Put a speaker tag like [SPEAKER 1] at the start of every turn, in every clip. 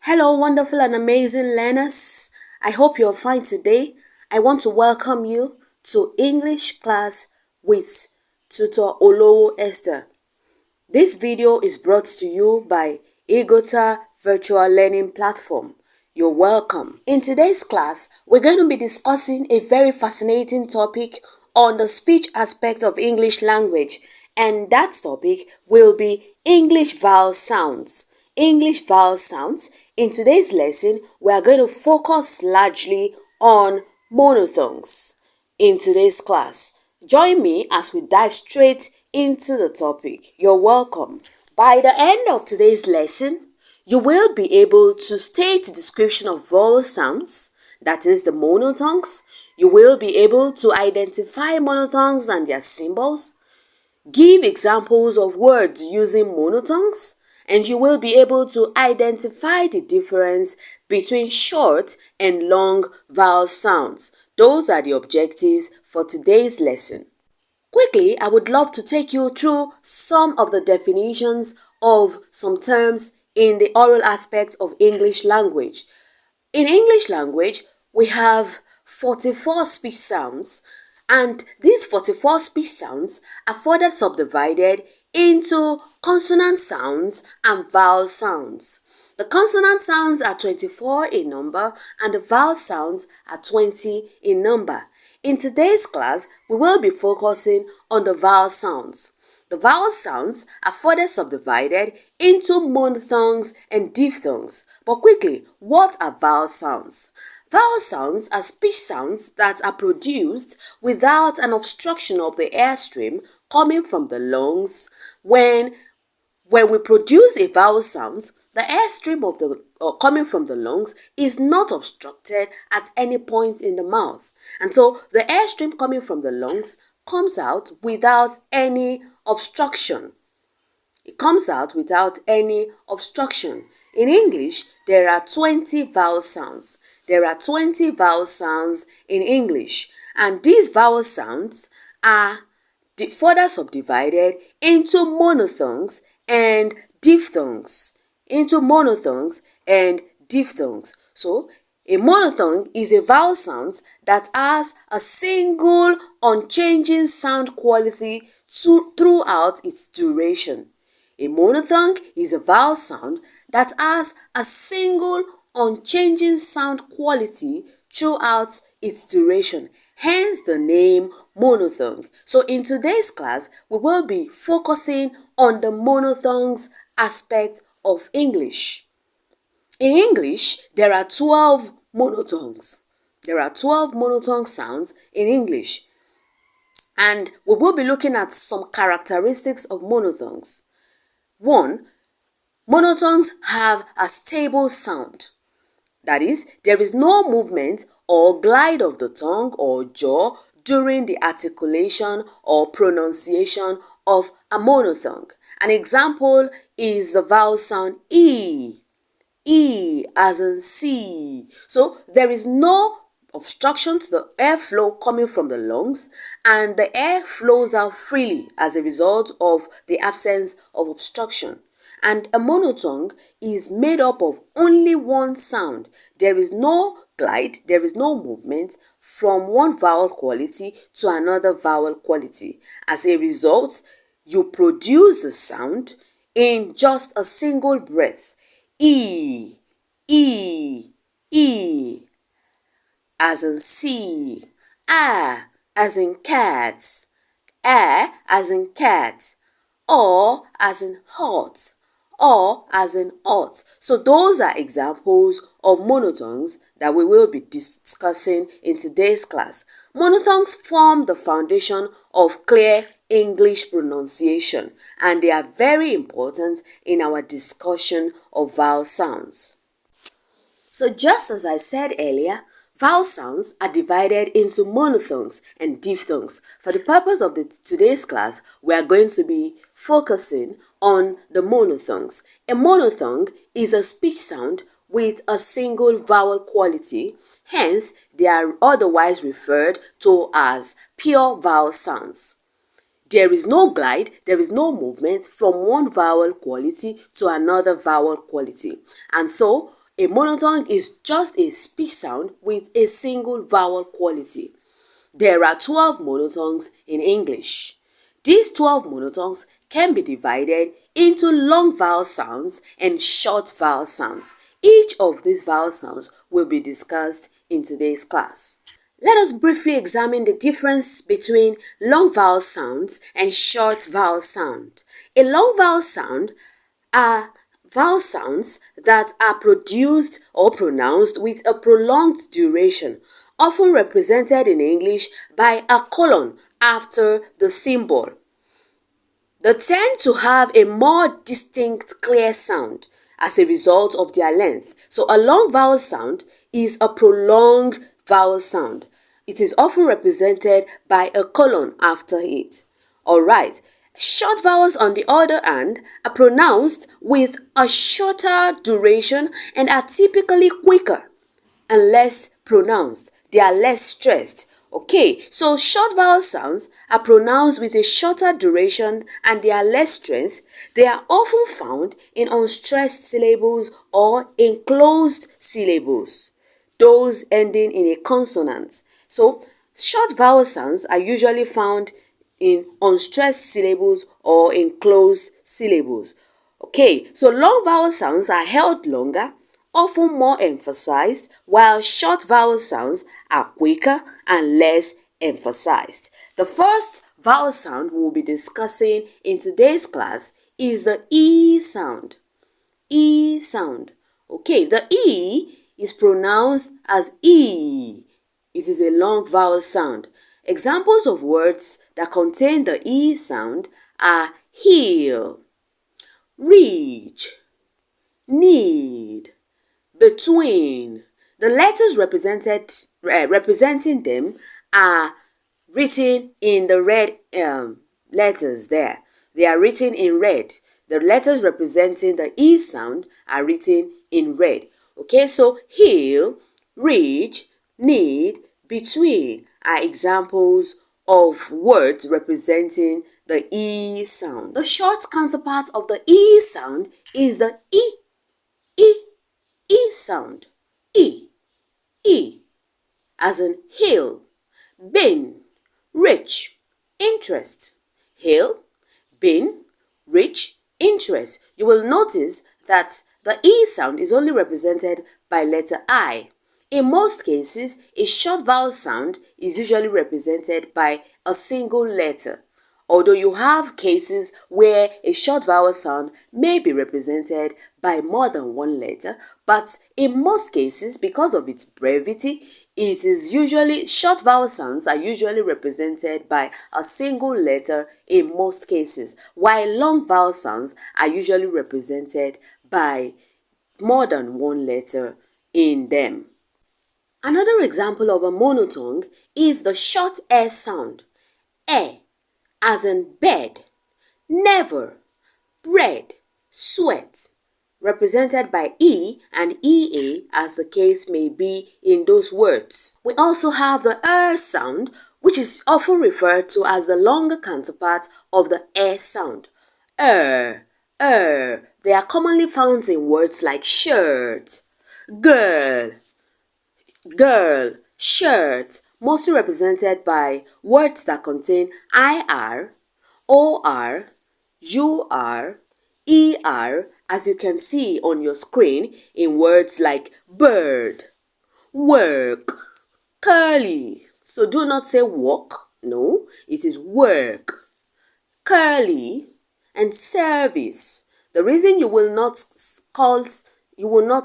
[SPEAKER 1] Hello, wonderful and amazing learners. I hope you're fine today. I want to welcome you to English class with Tutor Olowo Esther. This video is brought to you by Ighota Virtual Learning Platform. You're welcome. In today's class, we're going to be discussing a very fascinating topic on the speech aspect of English language, and that topic will be English vowel sounds. English vowel sounds. In today's lesson, we are going to focus largely on monothongs. In today's class, join me as we dive straight into the topic. You're welcome. By the end of today's lesson, you will be able to state the description of vowel sounds, that is the monothongs. You will be able to identify monothongs and their symbols, give examples of words using monothongs, and you will be able to identify the difference between short and long vowel sounds. Those are the objectives for today's lesson. Quickly, I would love to take you through some of the definitions of some terms in the oral aspect of English language. In English language, we have 44 speech sounds, and these 44 speech sounds are further subdivided into consonant sounds and vowel sounds. The consonant sounds are 24 in number and the vowel sounds are 20 in number. In today's class, we will be focusing on the vowel sounds. The vowel sounds are further subdivided into monothongs and diphthongs. But quickly, what are vowel sounds? Vowel sounds are speech sounds that are produced without an obstruction of the airstream coming from the lungs. When we produce a vowel sound, the airstream coming from the lungs is not obstructed at any point in the mouth. And so the airstream coming from the lungs comes out without any obstruction. It comes out without any obstruction. In English, there are 20 vowel sounds. There are 20 vowel sounds in English, and these vowel sounds are further subdivided into monothongs and diphthongs. So, a monothong is a vowel sound that has a single unchanging sound quality throughout its duration. A monothong is a vowel sound that has a single unchanging sound quality throughout its duration, hence the name monothong. So in today's class, we will be focusing on the monothongs aspect of English. In English, there are 12 monothongs. There are 12 monothong sounds in English, and we will be looking at some characteristics of monothongs. 1. Monothongs have a stable sound. That is, there is no movement or glide of the tongue or jaw during the articulation or pronunciation of a monothong. An example is the vowel sound E. E as in see. So there is no obstruction to the airflow coming from the lungs, and the air flows out freely as a result of the absence of obstruction. And a monothong is made up of only one sound. There is no glide, there is no movement from one vowel quality to another vowel quality. As a result, you produce the sound in just a single breath. E, E, E, as in see. A, as in cat. A, as in cat. O, as in hot. Or as in ought. So those are examples of monothongs that we will be discussing in today's class. Monothongs form the foundation of clear English pronunciation, and they are very important in our discussion of vowel sounds. So just as I said earlier, vowel sounds are divided into monothongs and diphthongs. For the purpose of today's class, we are going to be focusing on the monothongs. A monothong is a speech sound with a single vowel quality, hence they are otherwise referred to as pure vowel sounds. There is no glide, there is no movement from one vowel quality to another vowel quality, and so A monotongue is just a speech sound with a single vowel quality. There are 12 monotongues in English. These 12 monotongues can be divided into long vowel sounds and short vowel sounds. Each of these vowel sounds will be discussed in today's class. Let us briefly examine the difference between long vowel sounds and short vowel sound. A long vowel sound are vowel sounds that are produced or pronounced with a prolonged duration, often represented in English by a colon after the symbol. They tend to have a more distinct, clear sound as a result of their length. So a long vowel sound is a prolonged vowel sound. It is often represented by a colon after it. Alright, short vowels on the other hand are pronounced with a shorter duration and are typically quicker and less pronounced. They are less stressed. Okay, so short vowel sounds are pronounced with a shorter duration and they are less stressed. They are often found in unstressed syllables or enclosed syllables, those ending in a consonant. So, short vowel sounds are usually found in unstressed syllables or enclosed syllables. Okay, so long vowel sounds are held longer, often more emphasized, while short vowel sounds are quicker and less emphasized. The first vowel sound we'll be discussing in today's class is the E sound. E sound. Okay, the E is pronounced as E. It is a long vowel sound. Examples of words that contain the E sound are heal, reach, need, between. The letters representing them are written in the red letters there. They are written in red. The letters representing the E sound are written in red. Okay, so heal, reach, need, between are examples of words representing the E sound. The short counterpart of the E sound is the E sound. E, as in heal, bin, rich, interest. Heal, bin, rich, interest. You will notice that the E sound is only represented by letter I. In most cases, a short vowel sound is usually represented by a single letter, although you have cases where a short vowel sound may be represented by more than one letter, but in most cases, because of its brevity, short vowel sounds are usually represented by a single letter in most cases, while long vowel sounds are usually represented by more than one letter in them. Another example of a monotongue is the short S sound. As in bed, never, bread, sweat, represented by E and EA as the case may be in those words. We also have the sound, which is often referred to as the longer counterpart of the sound. They are commonly found in words like shirt, girl, shirt, mostly represented by words that contain IR, OR, UR, ER, as you can see on your screen in words like bird, work, curly. So do not say walk, no, it is work, curly, and service. The reason you will not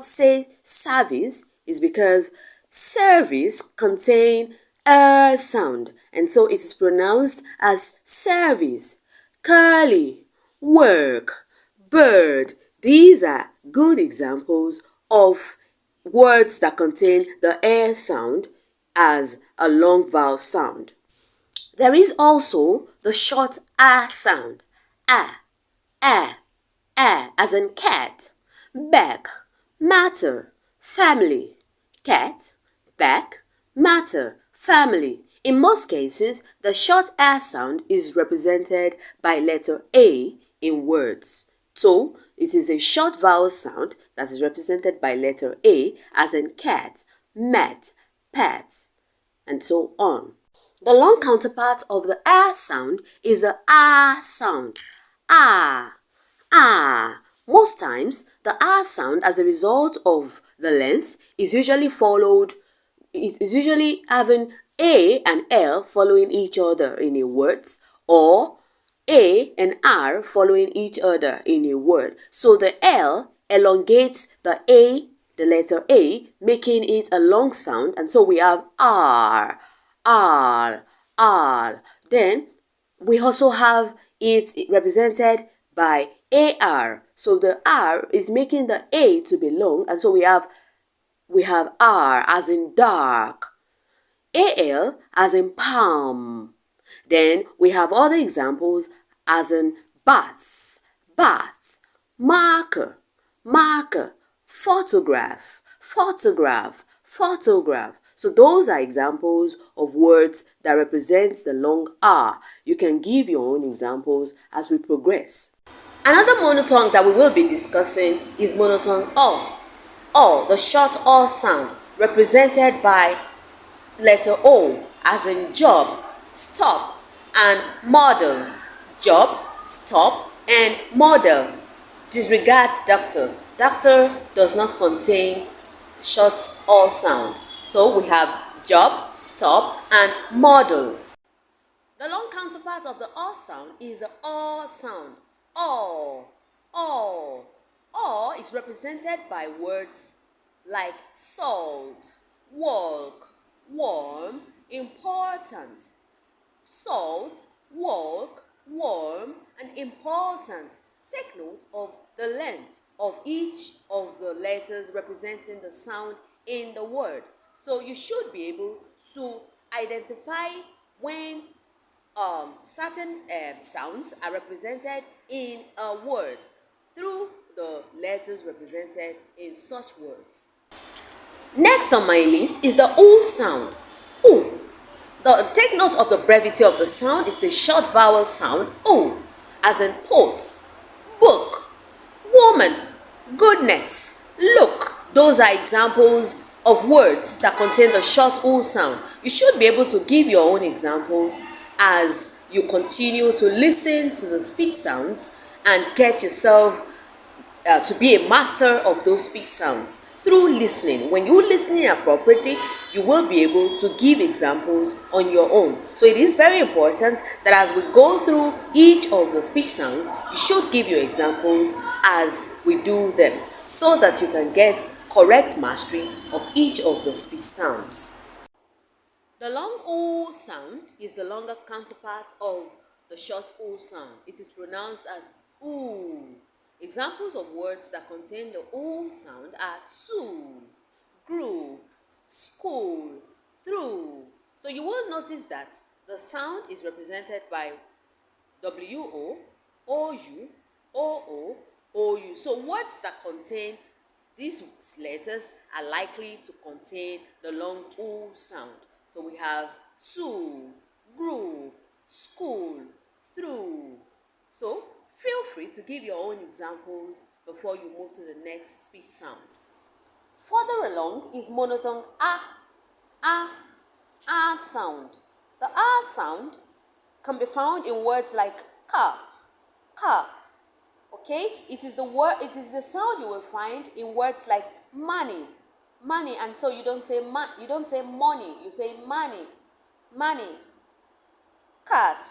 [SPEAKER 1] say service is because service contain sound, and so it is pronounced as service. Curly, work, bird. These are good examples of words that contain the sound as a long vowel sound. There is also the short sound. As in cat, bag, matter, family. Cat, bag, matter, family. In most cases, the short sound is represented by letter A in words. So, it is a short vowel sound that is represented by letter A, as in cat, mat, pet, and so on. The long counterpart of the R sound is the R sound. Ah, ah. Most times, the R sound, as a result of the length, is usually having A and L following each other in a word, or A and R following each other in a word. So the L elongates the A, the letter A, making it a long sound, and so we have R, R, R. Then we also have it represented by AR. So the R is making the A to be long, and so we have R as in dark, AL as in palm. Then we have other examples as in bath, bath, marker, marker, photograph, photograph, photograph. So those are examples of words that represent the long R. You can give your own examples as we progress. Another monotongue that we will be discussing is monotongue O, the short O sound, represented by letter O, as in job, stop, and model. Job, stop, and model. Disregard doctor. Doctor does not contain short O sound. So we have job, stop, and model. The long counterpart of the O sound is the O sound. O, O. O is represented by words like salt, walk, warm, important. Salt, walk, warm, and important. Take note of the length of each of the letters representing the sound in the word. So you should be able to identify when certain sounds are represented in a word through the letters represented in such words. Next on my list is the O sound. O. Take note of the brevity of the sound. It's a short vowel sound. O, as in pot, book, woman, goodness, look. Those are examples of words that contain the short O sound. You should be able to give your own examples as you continue to listen to the speech sounds and get yourself to be a master of those speech sounds through listening. When you're listening appropriately, you will be able to give examples on your own. So it is very important that as we go through each of the speech sounds, you should give your examples as we do them, so that you can get correct mastery of each of the speech sounds. The long O sound is the longer counterpart of the short O sound. It is pronounced as oo. Examples of words that contain the O sound are to, group, school, through. So you will notice that the sound is represented by WO, OU, OO, OU. So words that contain these letters are likely to contain the long O sound. So we have to, group, school, through. So feel free to give your own examples before you move to the next speech sound. Further along is monotongue A sound. The A sound can be found in words like cup, cup. Okay, it is the sound you will find in words like money, money, and so you don't say money, you say money, money. Cat,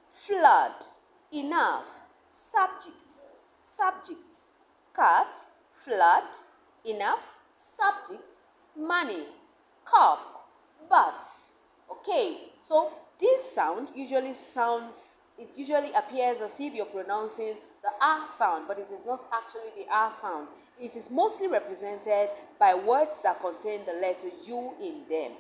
[SPEAKER 1] flood, enough, subject, subject. Cat, flood, enough, subject, money, cup, but. Okay, so this sound usually appears as if you're pronouncing the R sound, but it is not actually the R sound. It is mostly represented by words that contain the letter U in them.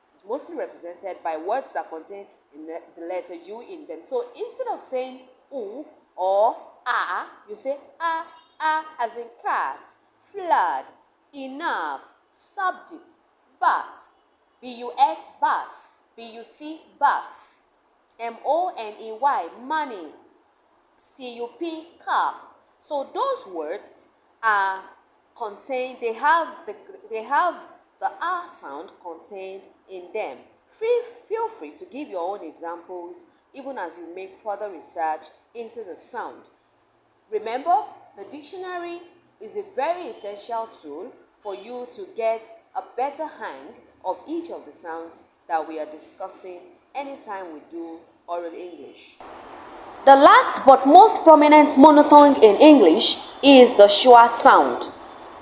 [SPEAKER 1] It is mostly represented by words that contain the letter U in them. So instead of saying U or A, you say A as in cat, flood, enough, subject, but, BUS, bus, BUT, but, MONEY, money, CUP, cup. So those words are they have the R sound contained in them. Feel free to give your own examples even as you make further research into the sound. Remember, the dictionary is a very essential tool for you to get a better hang of each of the sounds that we are discussing anytime we do oral English. The last but most prominent monothong in English is the schwa sound.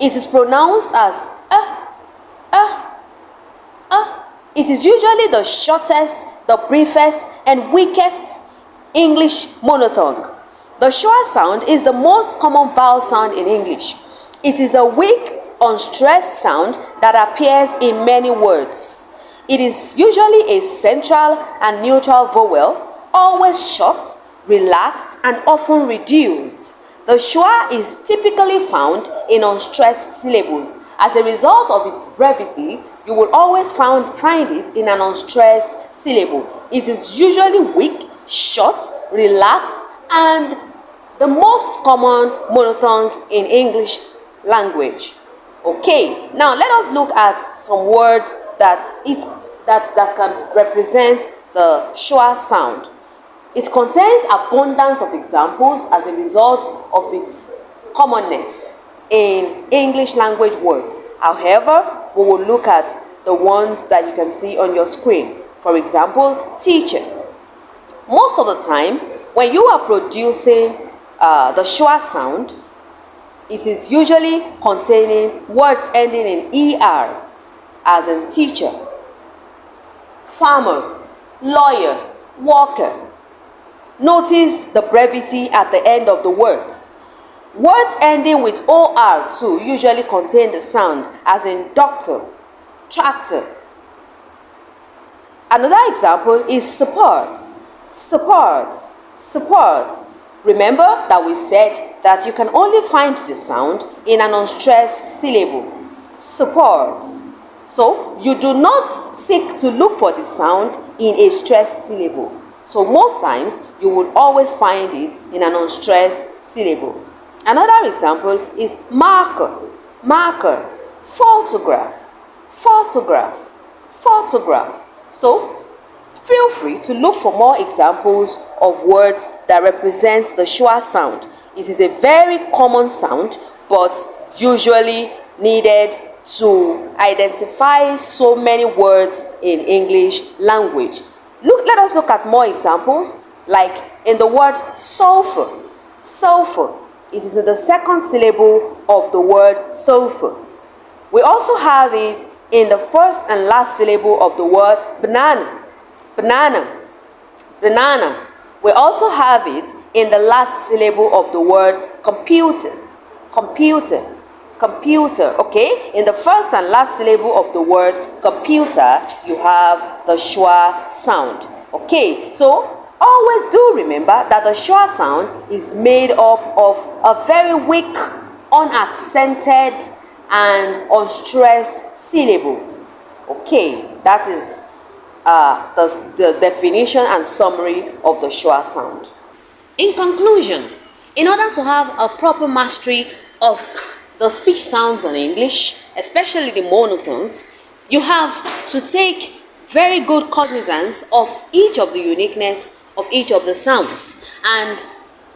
[SPEAKER 1] It is pronounced as It is usually the shortest, the briefest, and weakest English monothong. The schwa sound is the most common vowel sound in English. It is a weak, unstressed sound that appears in many words. It is usually a central and neutral vowel, always short, relaxed, and often reduced. The schwa is typically found in unstressed syllables. As a result of its brevity, you will always find it in an unstressed syllable. It is usually weak, short, relaxed, and the most common monothong in English language. Okay, now let us look at some words that can represent the schwa sound. It contains abundance of examples as a result of its commonness in English language words. However, we will look at the ones that you can see on your screen. For example, teacher. Most of the time, when you are producing the schwa sound, it is usually containing words ending in ER, as in teacher, farmer, lawyer, worker. Notice the brevity at the end of the words. Words ending with OR too usually contain the sound, as in doctor, tractor. Another example is support. Remember that we said that you can only find the sound in an unstressed syllable. Support. So you do not seek to look for the sound in a stressed syllable. So most times you will always find it in an unstressed syllable. Another example is marker, photograph. So feel free to look for more examples of words that represent the schwa sound. It is a very common sound, but usually needed to identify so many words in English language. Let us look at more examples, like in the word sulfur. It is in the second syllable of the word sulfur. We also have it in the first and last syllable of the word banana. We also have it in the last syllable of the word computer. Okay, in the first and last syllable of the word computer, you have the schwa sound. Okay, so always do remember that the schwa sound is made up of a very weak, unaccented, and unstressed syllable. Okay, that is the definition and summary of the schwa sound. In conclusion, in order to have a proper mastery of the speech sounds in English, especially the monothongs, you have to take very good cognizance of each of the uniqueness of each of the sounds and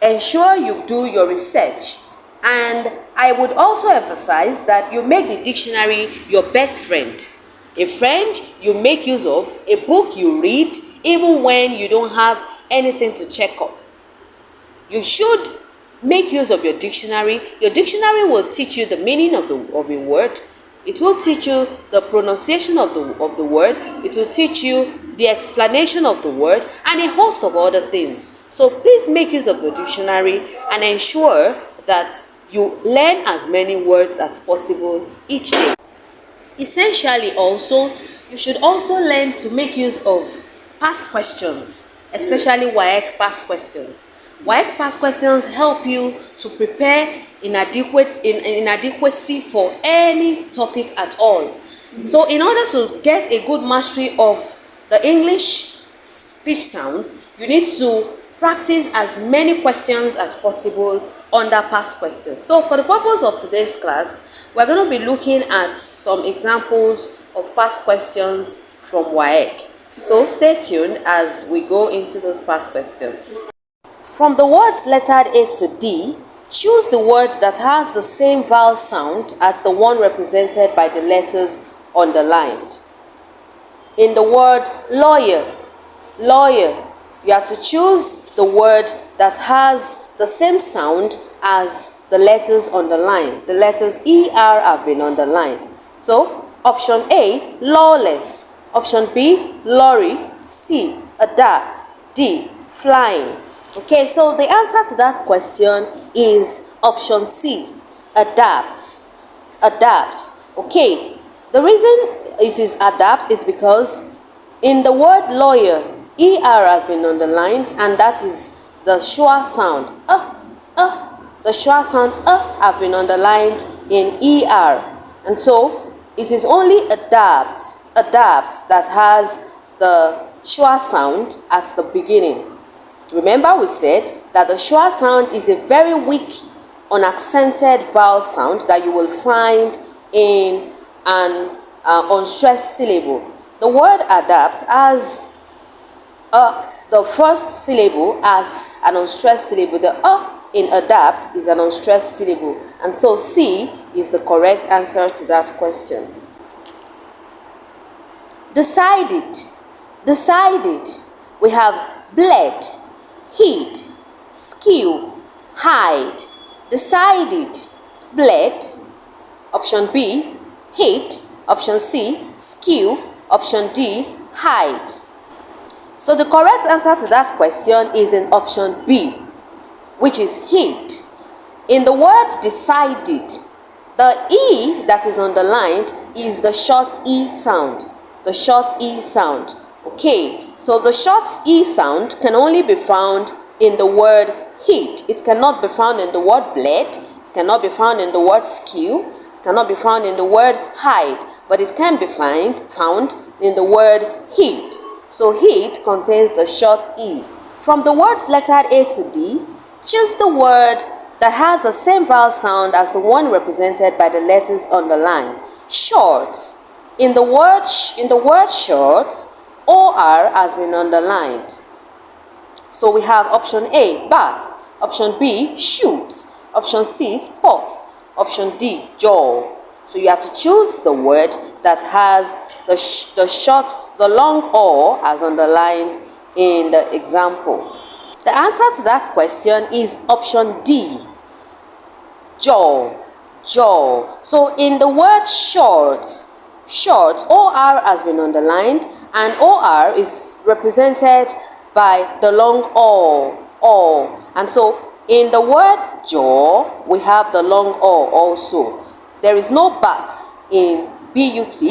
[SPEAKER 1] ensure you do your research. And I would also emphasize that you make the dictionary your best friend. A friend you make use of, a book you read even when you don't have anything to check up. You should make use of your dictionary. Your dictionary will teach you the meaning of a word. It will teach you the pronunciation of the word. It will teach you the explanation of the word and a host of other things. So please make use of your dictionary and ensure that you learn as many words as possible each day. Essentially also, you should also learn to make use of past questions, especially WAEC past questions. WAEC past questions help you to prepare inadequacy for any topic at all. So in order to get a good mastery of the English speech sounds, you need to practice as many questions as possible under past questions. So for the purpose of today's class, we're going to be looking at some examples of past questions from WAEC. So stay tuned as we go into those past questions. From the words lettered A to D, choose the word that has the same vowel sound as the one represented by the letters underlined. In the word lawyer, you have to choose the word that has the same sound as the letters underlined. The letters ER have been underlined. So, option A, lawless. Option B, lorry. C, adapt. D, flying. Okay, so the answer to that question is option C, adapt. Adapt. Okay, the reason it is adapt is because in the word lawyer, ER has been underlined, and that is the schwa sound. The schwa sound have been underlined in ER, and so it is only adapt that has the schwa sound at the beginning. Remember, we said that the schwa sound is a very weak, unaccented vowel sound that you will find in an unstressed syllable. The word adapt has the first syllable as an unstressed syllable. The in adapt is an unstressed syllable, and so C is the correct answer to that question. Decided. We have bled, hid, skew, hide. Decided, bled. Option B, hid. Option C, skew. Option D, hide. So the correct answer to that question is in option B, which is hid. In the word decided, the E that is underlined is the short E sound. The short E sound. Okay, so the short E sound can only be found in the word hid. It cannot be found in the word bled. It cannot be found in the word skew. It cannot be found in the word hide. But it can be found in the word hid. So hid contains the short E. From the words lettered A to D, choose the word that has the same vowel sound as the one represented by the letters underlined. Short. In the word short, OR has been underlined. So we have option A, bat. Option B, shoot. Option C, spot. Option D, jaw. So you have to choose the word that has the long O as underlined in the example. The answer to that question is option D, jaw. So in the word short, OR has been underlined, and OR is represented by the long O. And so in the word jaw, we have the long O also. There is no bat in BUT.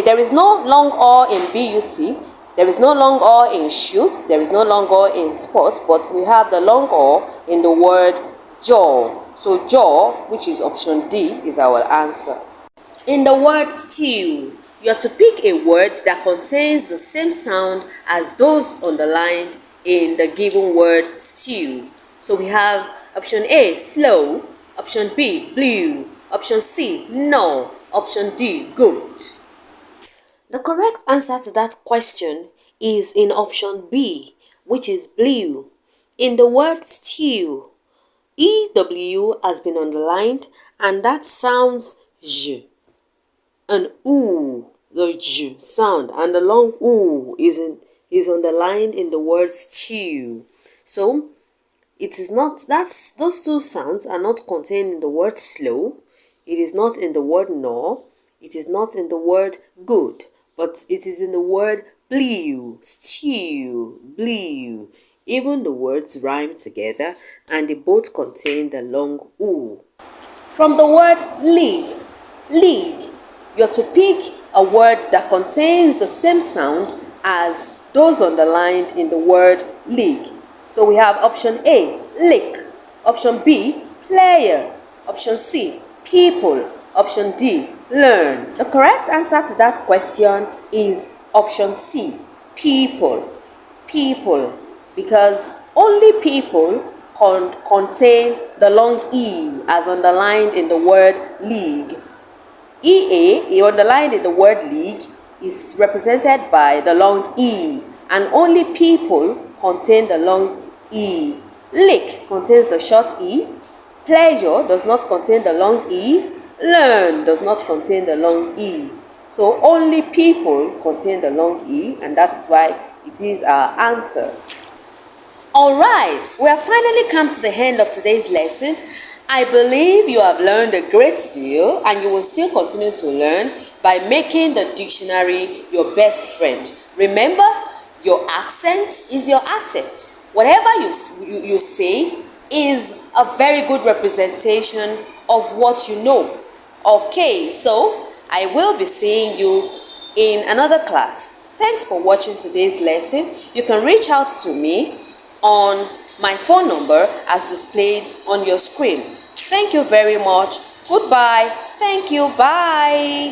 [SPEAKER 1] There is no long O in BUT. There is no long O in shoot. There is no long O in sport. But we have the long O in the word jaw. So jaw, which is option D, is our answer. In the word stew, you have to pick a word that contains the same sound as those underlined in the given word stew. So we have option A, slow. Option B, blue. Option C, no. Option D, good. The correct answer to that question is in option B, which is blue. In the word stew, EW has been underlined, and that sounds J. An OO, the J sound, and the long OO is underlined in the word stew. So it is not, those two sounds are not contained in the word slow. It is not in the word no. It is not in the word good, but it is in the word blue, stew, blue. Even the words rhyme together, and they both contain the long oo. From the word league, you have to pick a word that contains the same sound as those underlined in the word league. So we have option A, lick. Option B, player. Option C, people. Option D, learn. The correct answer to that question is option C, people. Because only people contain the long E as underlined in the word league. EA, underlined in the word league, is represented by the long E, and only people contain the long E. Lick contains the short E. Pleasure does not contain the long E. Learn does not contain the long E. So only people contain the long E, and that is why it is our answer. Alright, we have finally come to the end of today's lesson. I believe you have learned a great deal, and you will still continue to learn by making the dictionary your best friend. Remember, your accent is your asset. Whatever you say is a very good representation of what you know. Okay, so I will be seeing you in another class. Thanks for watching today's lesson. You can reach out to me on my phone number as displayed on your screen. Thank you very much. Goodbye. Thank you. Bye.